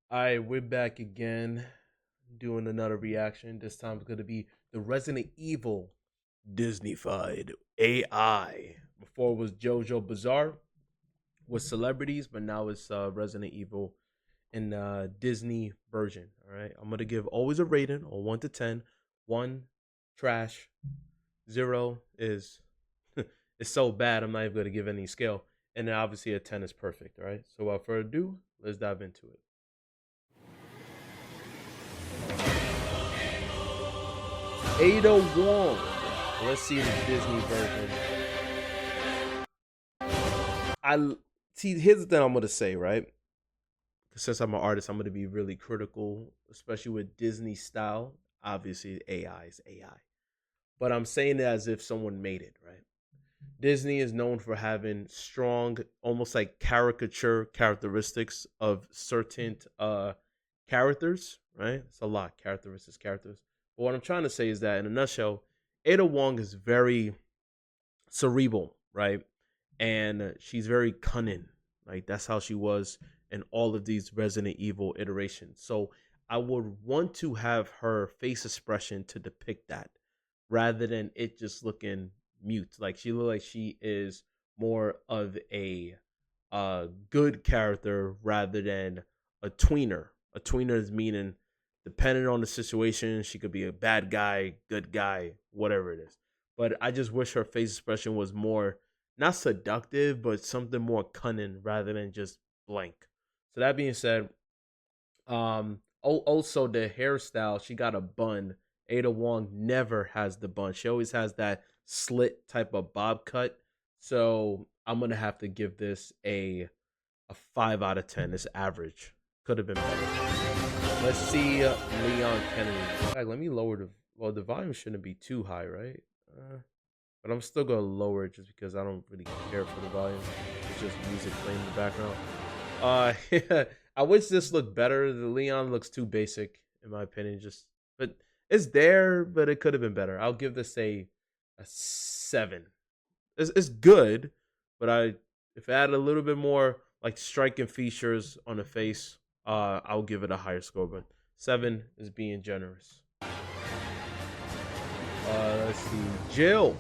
All right, we're back again doing another reaction. This time it's going to be the Resident Evil Disneyfied AI. Before it was JoJo Bizarre with celebrities, but now it's Resident Evil in Disney version. All right, I'm going to give always a rating on 1 to 10. 1, trash. 0 is it's so bad, I'm not even going to give any scale. And then obviously a 10 is perfect. All right, so without further ado, let's dive into it. Ada Wong. Let's see the Disney version. I see. Here's the thing I'm gonna say, right? Since I'm an artist, I'm gonna be really critical, especially with Disney style. Obviously, AI is AI, but I'm saying it as if someone made it, right? Disney is known for having strong, almost like caricature characteristics of certain characters, right? It's a lot, characters. But what I'm trying to say is that in a nutshell, Ada Wong is very cerebral, right? And she's very cunning. Like that's how she was in all of these Resident Evil iterations. So I would want to have her face expression to depict that rather than it just looking mute. Like she look like she is more of a good character rather than a tweener. A tweener is meaning depending on the situation, she could be a bad guy, good guy, whatever it is. But I just wish her face expression was more not seductive, but something more cunning rather than just blank. So that being said, also the hairstyle, she got a bun. Ada Wong never has the bun. She always has that slit type of bob cut. So I'm gonna have to give this a 5 out of 10. It's average. Could have been better. Let's see Leon Kennedy. In fact, let me lower the volume shouldn't be too high, right? But I'm still gonna lower it just because I don't really care for the volume. It's just music playing in the background. I wish this looked better. The Leon looks too basic in my opinion. But it's there, but it could have been better. I'll give this a 7. It's good, but if I add a little bit more like striking features on the face, I'll give it a higher score. But 7 is being generous. Let's see, Jill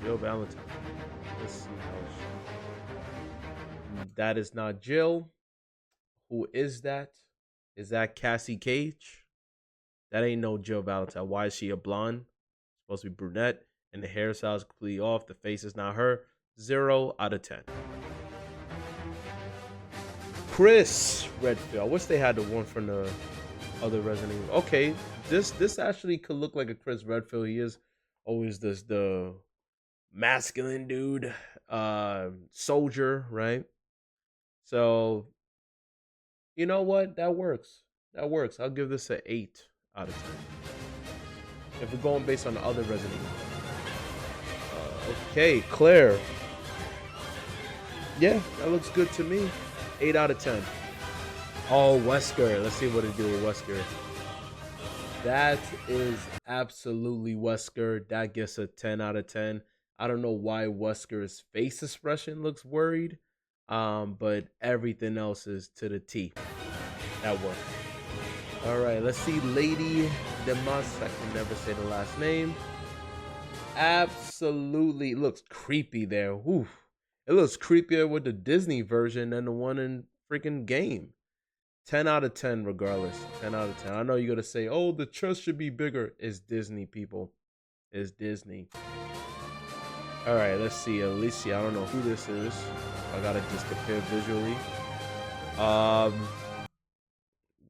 Valentine. Let's see how that is not Jill. Who is that? Is that Cassie Cage? That ain't no Jill Valentine. Why is she a blonde? Supposed to be brunette, and the hairstyle is completely off. The face is not her. 0 out of 10. Chris Redfield. I wish they had the one from the other Resident Evil. Okay, this actually could look like a Chris Redfield. He is always the masculine dude, soldier, right? So you know what? That works. That works. I'll give this an 8 out of 10. If we're going based on the other Resident Evil. Okay, Claire. Yeah, that looks good to me. 8 out of 10. Oh, Wesker. Let's see what it do with Wesker. That is absolutely Wesker. That gets a 10 out of 10. I don't know why Wesker's face expression looks worried. But everything else is to the T. That works. All right, let's see Lady Demas. I can never say the last name. Absolutely looks creepy there. Oof. It looks creepier with the Disney version than the one in freaking game. 10 out of 10 regardless. 10 out of 10. I know you're going to say, oh, the chest should be bigger. It's Disney, people. It's Disney. All right, let's see. Alicia, I don't know who this is. I got to just compare visually.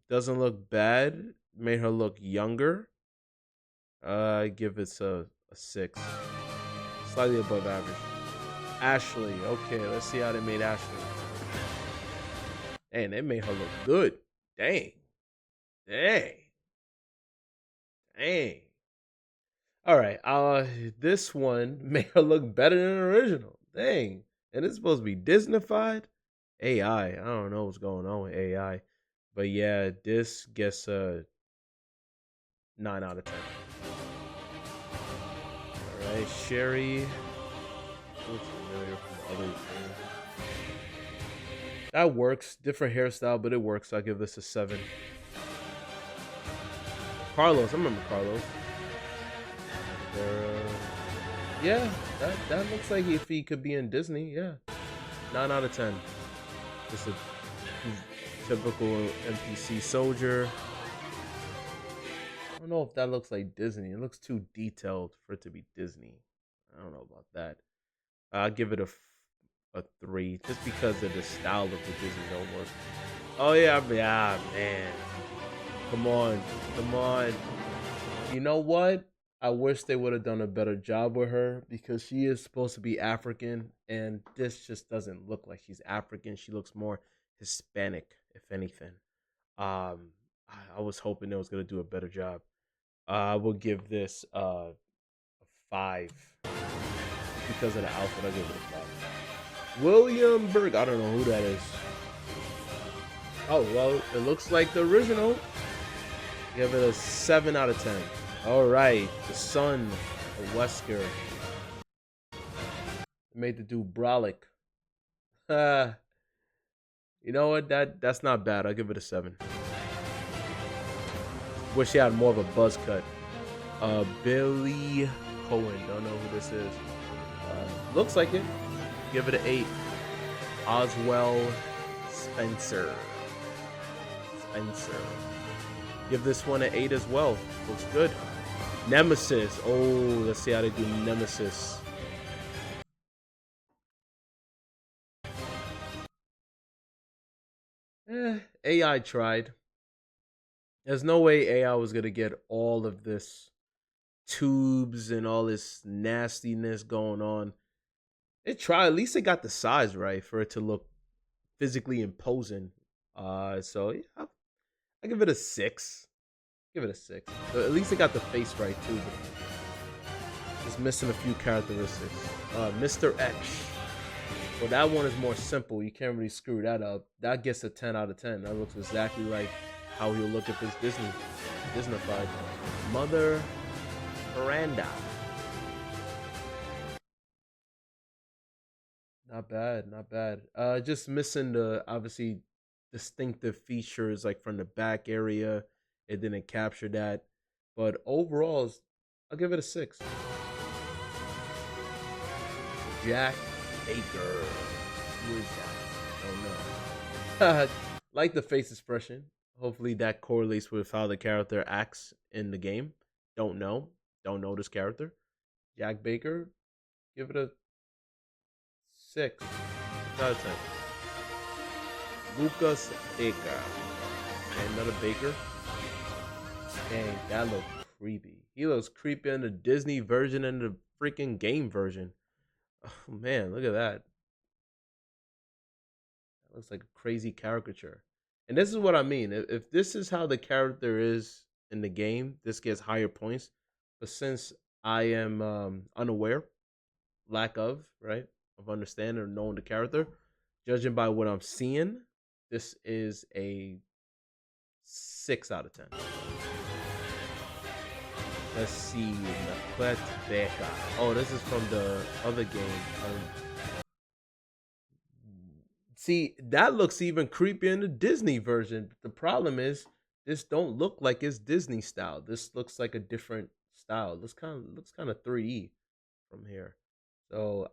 Doesn't look bad. Made her look younger. I give it a 6. Slightly above average. Ashley. Okay, let's see how they made Ashley. Dang, they made her look good. Dang. All right. This one made her look better than the original. Dang. And it's supposed to be Disneyfied? AI. I don't know what's going on with AI. But yeah, this gets a 9 out of 10. All right, Sherry. Looks familiar from other things. That works. Different hairstyle, but it works. So I give this a 7. Carlos, I remember Carlos. Yeah, that looks like if he could be in Disney, yeah. 9 out of 10. Just a typical NPC soldier. I don't know if that looks like Disney. It looks too detailed for it to be Disney. I don't know about that. I'll give it a 3 just because of the style of the Disney don't work. Oh yeah, man. Come on. You know what? I wish they would have done a better job with her because she is supposed to be African, and this just doesn't look like she's African. She looks more Hispanic, if anything. I was hoping they was gonna do a better job. I will give this a 5 because of the outfit. I give it a 5. William Berg. I don't know who that is. Oh well, it looks like the original. Give it a 7 out of 10. All right, the son of Wesker made the dude brolic. You know what? That's not bad. I'll give it a 7. Wish he had more of a buzz cut. Billy Cohen. Don't know who this is. Looks like it. Give it an 8. Oswell Spencer. Give this one an 8 as well. Looks good. Nemesis. Oh, let's see how they do Nemesis. AI tried. There's no way AI was going to get all of this tubes and all this nastiness going on. It tried. At least it got the size right for it to look physically imposing. So yeah, I give it a 6. Give it a 6. So at least it got the face right too. Just missing a few characteristics. Mr. X. Well, that one is more simple. You can't really screw that up. That gets a 10 out of 10. That looks exactly like how he'll look if it's Disneyfied. Mother Miranda. Not bad. Just missing the obviously distinctive features like from the back area. It didn't capture that. But overall, I'll give it a 6. Jack Baker. Who is that? I don't know. Like the face expression. Hopefully that correlates with how the character acts in the game. Don't know this character. Jack Baker. Give it a 6 out of 10. Lucas Baker. And another Baker. Dang, that looks creepy. He looks creepy in the Disney version and the freaking game version. Oh man, look at that. That looks like a crazy caricature. And this is what I mean. If this is how the character is in the game, this gets higher points. But since I am unaware, lack of, right, of understanding or knowing the character, judging by what I'm seeing, this is a 6 out of 10. Let's see. Macbeth Becca. Oh, this is from the other game. See, that looks even creepier in the Disney version. The problem is, this don't look like it's Disney style. This looks like a different style. It looks kind of 3D from here. So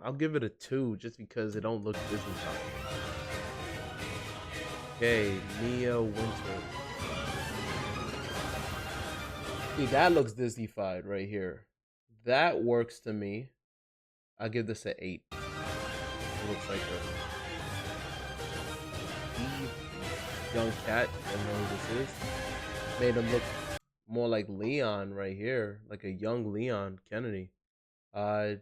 I'll give it a 2 just because it don't look Disney style. Okay, Mia Winter. See, that looks Disney-fied right here. That works to me. I'll give this an 8. It looks like a young cat. I don't know who this is. Made him look more like Leon right here, like a young Leon Kennedy. Hairstyle.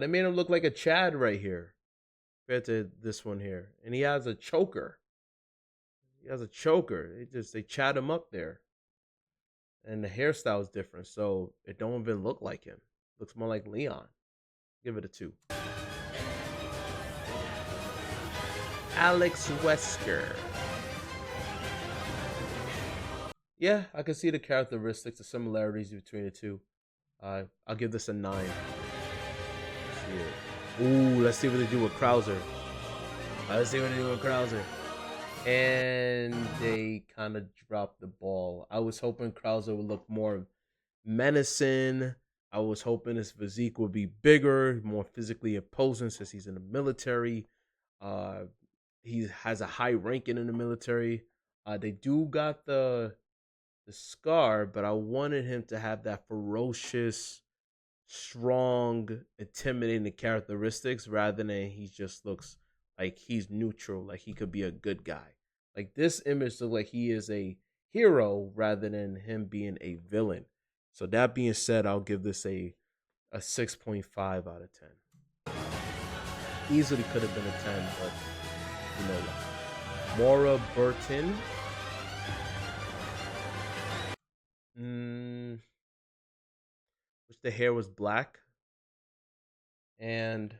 They made him look like a Chad right here, compared to this one here, and he has a choker. They chat him up there. And the hairstyle is different, so it don't even look like him. Looks more like Leon. Give it a 2. Alex Wesker. Yeah, I can see the characteristics, the similarities between the two. I'll give this a 9. Let's see it. Ooh, let's see what they do with Krauser. Let's see what they do with Krauser. And they kind of dropped the ball. I was hoping Krauser would look more menacing. I was hoping his physique would be bigger, more physically imposing since he's in the military. Uh, he has a high ranking in the military. They do got the scar, but I wanted him to have that ferocious, strong, intimidating characteristics rather than he just looks like he's neutral, like he could be a good guy. Like this image looks like he is a hero rather than him being a villain. So that being said, I'll give this a 6.5 out of 10. Easily could have been a 10, but you know what? Maura Burton. Which the hair was black. And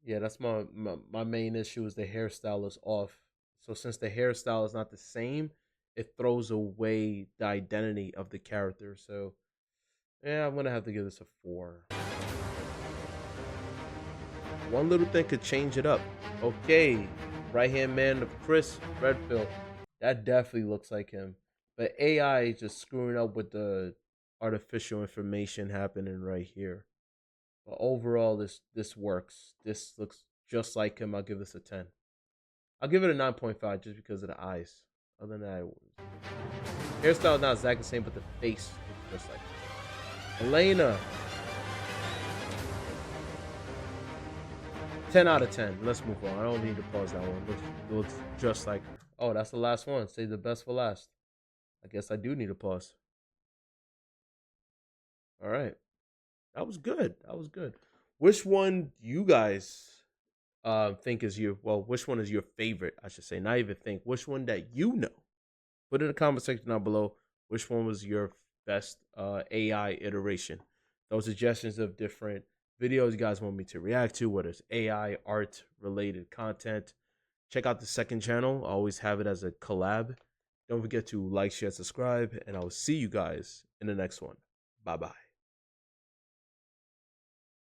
yeah, that's my main issue is the hairstyle is off. So since the hairstyle is not the same, it throws away the identity of the character. So yeah, I'm gonna have to give this a 4. One little thing could change it up. Okay, right hand man of Chris Redfield. That definitely looks like him. But AI is just screwing up with the artificial information happening right here. But overall, this works. This looks just like him. I'll give this a 10. I'll give it a 9.5 just because of the eyes. Other than that, hairstyle not exactly the same, but the face looks just like him. Elena. 10 out of 10. Let's move on. I don't need to pause that one. Looks just like her. Oh, that's the last one. Say the best for last. I guess I do need to pause. All right. That was good. That was good. Which one you guys think is which one is your favorite? I should say, not even think. Which one that you know? Put in the comment section down below. Which one was your best AI iteration? Those suggestions of different videos you guys want me to react to, whether it's AI, art related content. Check out the second channel. I always have it as a collab. Don't forget to like, share, subscribe, and I will see you guys in the next one. Bye-bye.